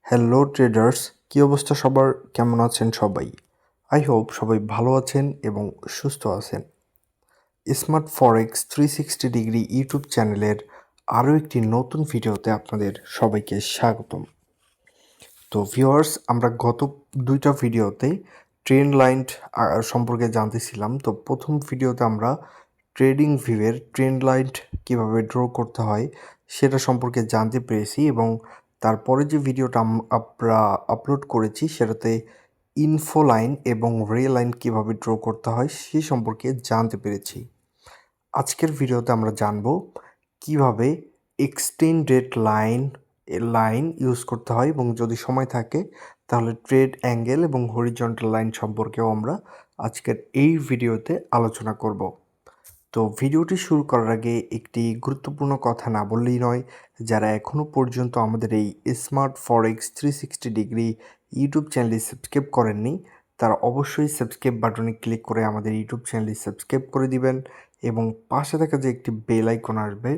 Hello traders, কী অবস্থা সবার? কেমন আছেন সবাই? আই হোপ সবাই ভালো আছেন এবং সুস্থ আছেন। স্মার্ট ফরেক্স 360 ডিগ্রি ইউটিউব চ্যানেলের আরও একটি নতুন ভিডিওতে আপনাদের সবাইকে স্বাগতম। তো ভিউয়ার্স, আমরা গত দুইটা ভিডিওতে ট্রেন্ড লাইন সম্পর্কে জানতেছিলাম। তো প্রথম ভিডিওতে আমরা ট্রেডিং ভিউয়ের ট্রেন্ড লাইন কীভাবে ড্র করতে হয় সেটা সম্পর্কে জানতে পেরেছি, এবং তারপরে যে ভিডিওটা আমরা আপলোড করেছি সেটাতে ইনফো লাইন এবং রে লাইন কীভাবে ড্র করতে হয় সে সম্পর্কে জানতে পেরেছি। আজকের ভিডিওতে আমরা জানব কিভাবে এক্সটেন্ডেড লাইন ইউজ করতে হয়, এবং যদি সময় থাকে তাহলে ট্রেড অ্যাঙ্গেল এবং হরিজন্টাল লাইন সম্পর্কেও আমরা আজকের এই ভিডিওতে আলোচনা করব। তো ভিডিওটি শুরু করার আগে একটি গুরুত্বপূর্ণ কথা না বললেই নয়। যারা এখনও পর্যন্ত আমাদের এই স্মার্ট ফরেক্স 360 ডিগ্রি ইউটিউব চ্যানেলটি সাবস্ক্রাইব করেননি, তারা অবশ্যই সাবস্ক্রাইব বাটনে ক্লিক করে আমাদের ইউটিউব চ্যানেলটি সাবস্ক্রাইব করে দিবেন, এবং পাশে থাকা যে একটি বেল আইকন আসবে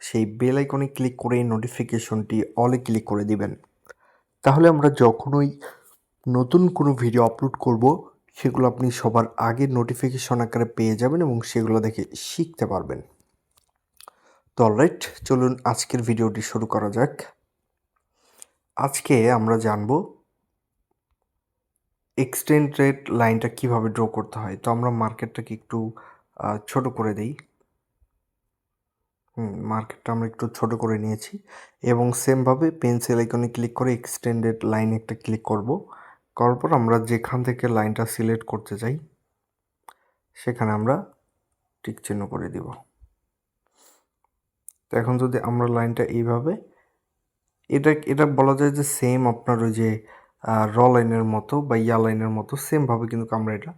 সেই বেল আইকনে ক্লিক করে নোটিফিকেশনটি অলে ক্লিক করে দিবেন। তাহলে আমরা যখনই নতুন কোনো ভিডিও আপলোড করব সেগুলো আপনি সবার আগে নোটিফিকেশন আকারে পেয়ে যাবেন এবং সেগুলো দেখে শিখতে পারবেন। তো অলরাইট, চলুন আজকের ভিডিওটি শুরু করা যাক। আজকে আমরা জানব এক্সটেন্ডেড লাইনটা কিভাবে ড্র করতে হয়। তো আমরা মার্কেটটাকে একটু ছোট করে দিই। মার্কেটটা আমরা একটু ছোট করে নিয়েছি, এবং সেমভাবে পেন্সিল আইকনে ক্লিক করে এক্সটেন্ডেড লাইন একটা ক্লিক করব। করার পর আমরা যেখান থেকে লাইনটা সিলেক্ট করতে চাই সেখানে আমরা টিক চিহ্ন করে দিব। তো এখন যদি আমরা লাইনটা এইভাবে, এটা বলা যায় যে সেম আপনার ওই যে র লাইনের মতো বা ইয়া লাইনের মতো সেমভাবে কিন্তু আমরা এটা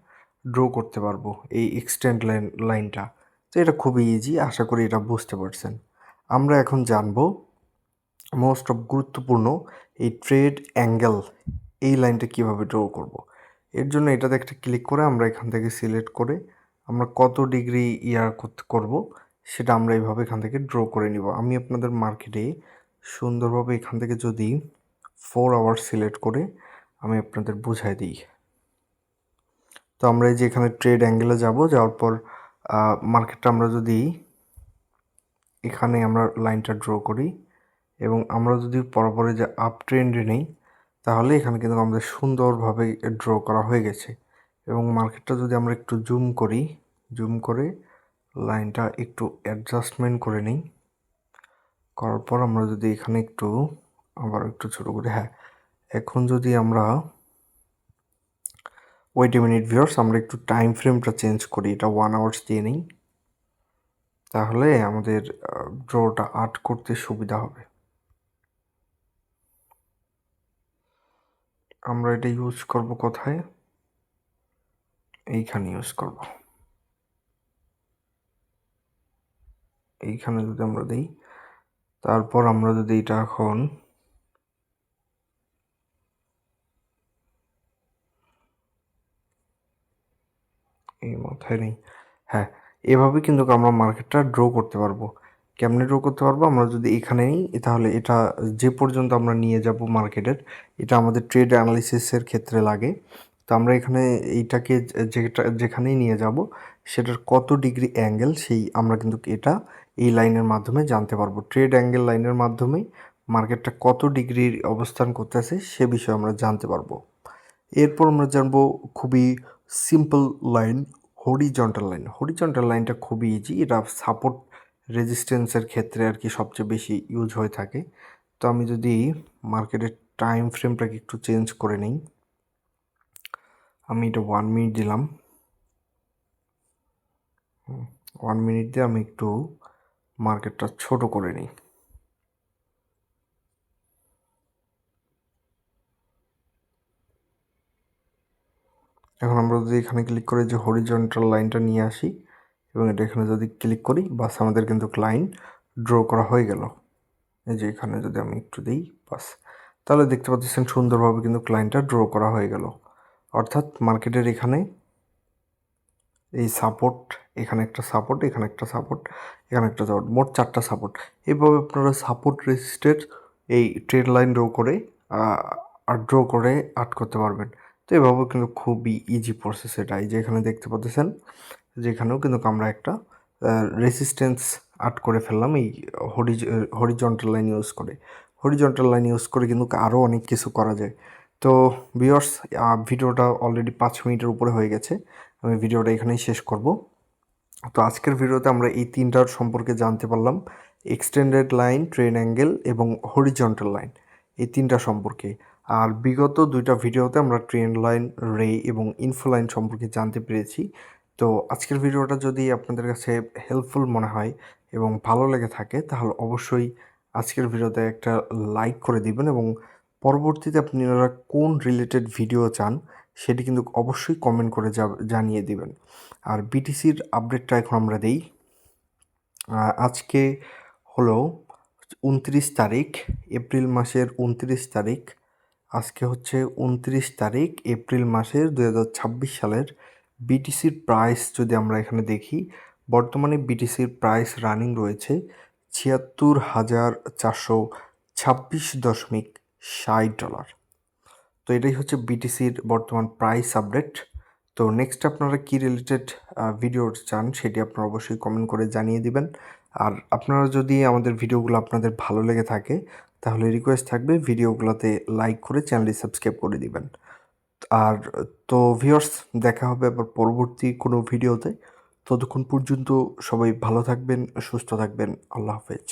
ড্র করতে পারবো এই এক্সটেন্ড লাইনটা। তো এটা খুবই ইজি, আশা করি এটা বুঝতে পারছেন। আমরা এখন জানবো মোস্ট অফ গুরুত্বপূর্ণ এই ট্রেড অ্যাঙ্গেল, এই লাইনটা কিভাবে ড্র করব। এর জন্য এটাতে একটা ক্লিক করে আমরা এখান থেকে সিলেক্ট করে আমরা কত ডিগ্রি করব সেটা আমরা এইভাবে এখান থেকে ড্র করে নিব। আমি আপনাদের মার্কেটে সুন্দরভাবে এখান থেকে যদি 4 আওয়ার সিলেক্ট করে আমি আপনাদের বুঝাই দিই। তো আমরা এই যে এখানে ট্রেড অ্যাঙ্গেলে যাওয়ার পর মার্কেটটা আমরা যদি এখানে আমরা লাইনটা ড্র করি এবং আমরা যদি পরপরে যে আপ ট্রেন্ডে নেই তাহলে এখানে কিন্তু আমাদের সুন্দরভাবে ড্র করা হয়ে গেছে। এবং মার্কেটটা যদি আমরা একটু জুম করে লাইনটা একটু অ্যাডজাস্টমেন্ট করে নিই, করার পর আমরা যদি এখানে একটু আবার একটু ছোটো করে, এখন যদি আমরা ওয়েট এ মিনিট ভিউয়ার্স, আমরা একটু টাইম ফ্রেমটা চেঞ্জ করি, এটা 1 আওয়ার্স দিয়ে নিই, তাহলে আমাদের ড্রটা আর্ট করতে সুবিধা হবে। আমরা এটা ইউজ করব কোথায়? এইখানে ইউজ করব। এইখানে যদি আমরা দিই, তারপর আমরা যদি এটা এখন এই মাথায় নেই, এভাবে কিন্তু আমরা মার্কেটটা ড্র করতে পারবো। কেমনে ড্র করতে পারবো? আমরা যদি এখানে নিই তাহলে এটা যে পর্যন্ত আমরা নিয়ে যাব মার্কেটের, এটা আমাদের ট্রেড অ্যানালিসিসের ক্ষেত্রে লাগে। তো আমরা এখানে এইটাকে যেখানেই নিয়ে যাব সেটার কত ডিগ্রি অ্যাঙ্গেল সেই আমরা কিন্তু এটা এই লাইনের মাধ্যমে জানতে পারবো। ট্রেড অ্যাঙ্গেল লাইনের মাধ্যমেই মার্কেটটা কত ডিগ্রির অবস্থান করতেছে সে বিষয়ে আমরা জানতে পারবো। এরপর আমরা জানবো খুবই সিম্পল লাইন, হরিজন্টাল লাইনটা খুবই ইজি, এটা সাপোর্ট রেজিস্ট্যান্সের ক্ষেত্রে আর কি সবচেয়ে বেশি ইউজ হয়ে থাকে। তো আমি যদি মার্কেটের টাইম ফ্রেমটাকে একটু চেঞ্জ করে নিই, আমি এটা 1 মিনিট দিলাম। 1 মিনিট দিয়ে আমি একটু মার্কেটটা ছোট করে নিই। এখন আমরা যদি এখানে ক্লিক করে যে হরিজন্টাল লাইনটা নিয়ে আসি এবং এটা এখানে যদি ক্লিক করি, বাস আমাদের কিন্তু লাইন ড্র করা হয়ে গেল। এই যে এখানে যদি আমি একটু দিই, বাস, তাহলে দেখতে পাচ্ছেন সুন্দরভাবে কিন্তু লাইনটা ড্র করা হয়ে গেল। অর্থাৎ মার্কেটের এখানে এই সাপোর্ট, এখানে একটা সাপোর্ট, এখানে একটা সাপোর্ট, এখানে একটা সাপোর্ট, মোট 4টা সাপোর্ট। এইভাবে আপনারা সাপোর্ট রেজিস্টেন্স এই ট্রেড লাইন ড্র করে ড্র করে আর্ট করতে পারবেন। তো এভাবেও কিন্তু খুবই ইজি প্রসেস এটা। এই যে এখানে দেখতে পাচ্ছেন যে এখানেও কিন্তু আমরা একটা রেসিস্ট্যান্স আর্ট করে ফেললাম এই হরিজন্টাল লাইন ইউজ করে। হরিজন্টাল লাইন ইউজ করে কিন্তু আরও অনেক কিছু করা যায়। তো ভিউয়ার্স, ভিডিওটা অলরেডি 5 মিনিটের উপরে হয়ে গেছে। আমি ভিডিওটা এখানেই শেষ করব। তো আজকের ভিডিওতে আমরা এই তিনটার সম্পর্কে জানতে পারলাম, এক্সটেন্ডেড লাইন, ট্রেন অ্যাঙ্গেল এবং হরিজন্টাল লাইন, এই তিনটা সম্পর্কে। আর বিগত 2টা ভিডিওতে আমরা ট্রেন লাইন, রে এবং ইনফো লাইন সম্পর্কে জানতে পেরেছি। তো আজকের ভিডিওটা যদি আপনাদের কাছে হেল্পফুল মনে হয় এবং ভালো লেগে থাকে তাহলে অবশ্যই আজকের ভিডিওতে একটা লাইক করে দিবেন এবং পরবর্তীতে আপনারা কোন রিলেটেড ভিডিও চান সেটি কিন্তু অবশ্যই কমেন্ট করে জানিয়ে দিবেন। আর বিটিসির আপডেটটা এখন আমরা দেই। আজকে হলো 29 তারিখ, এপ্রিল মাসের 29 তারিখ। আজকে হচ্ছে 29 তারিখ এপ্রিল মাসের 2026 সালের বিটিসির প্রাইস যদি আমরা এখানে দেখি, বর্তমানে বিটিসির প্রাইস রানিং রয়েছে $৭৬,426.60। তো এটাই হচ্ছে বিটিসির বর্তমান প্রাইস আপডেট। তো নেক্সট আপনারা কী রিলেটেড ভিডিও চান সেটি আপনারা অবশ্যই কমেন্ট করে জানিয়ে দিবেন। আর আপনারা যদি আমাদের ভিডিওগুলো আপনাদের ভালো লেগে থাকে তাহলে রিকোয়েস্ট থাকবে ভিডিওগুলোতে লাইক করে চ্যানেলটি সাবস্ক্রাইব করে দিবেন। আর তো ভিউয়ার্স, দেখা হবে আবার পরবর্তী কোনো ভিডিওতে। ততক্ষণ পর্যন্ত সবাই ভালো থাকবেন, সুস্থ থাকবেন। আল্লাহ হাফেজ।